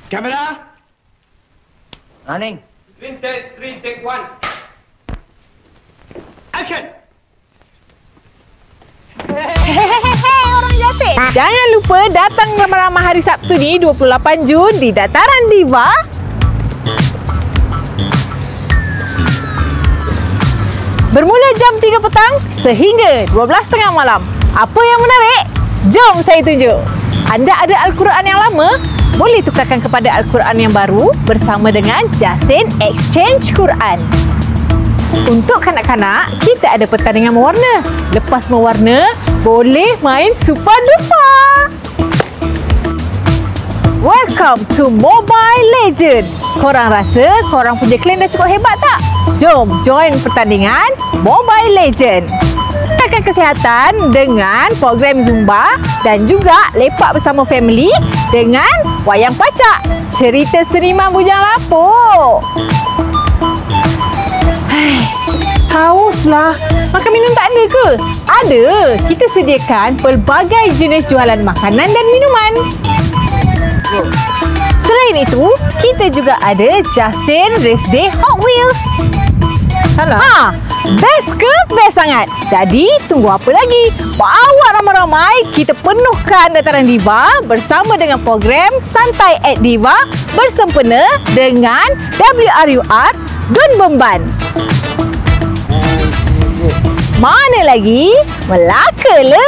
Kamera. Ning. Screen test 3, take 1. Action. Orang Jasik. Jangan lupa datang ramai-ramai hari Sabtu ni 28 Jun di Dataran Diva. Bermula jam 3 petang sehingga 12.30 malam. Apa yang menarik? Jom saya tunjuk. Anda ada Al-Quran yang lama? Boleh tukarkan kepada Al-Quran yang baru bersama dengan Jasin Exchange Quran. Untuk kanak-kanak, kita ada pertandingan mewarna. Lepas mewarna, boleh main Super Dupa. Welcome to Mobile Legend. Korang rasa korang punya clan dah cukup hebat tak? Jom join pertandingan Mobile Legend. Akan kesihatan dengan program Zumba dan juga lepak bersama family dengan wayang pacak. Cerita seniman bujang lapuk. Hauslah. Makan minum tak ada ke? Ada. Kita sediakan pelbagai jenis jualan makanan dan minuman. Selain itu, kita juga ada Jasin Race Day Hot Wheels. Best ke? Best sangat. Jadi, tunggu apa lagi? Bawa ramai-ramai, kita penuhkan Dataran Diva bersama dengan program Santai at Diva bersempena dengan WRUR Dun Bemban. Mana lagi? Melaka le!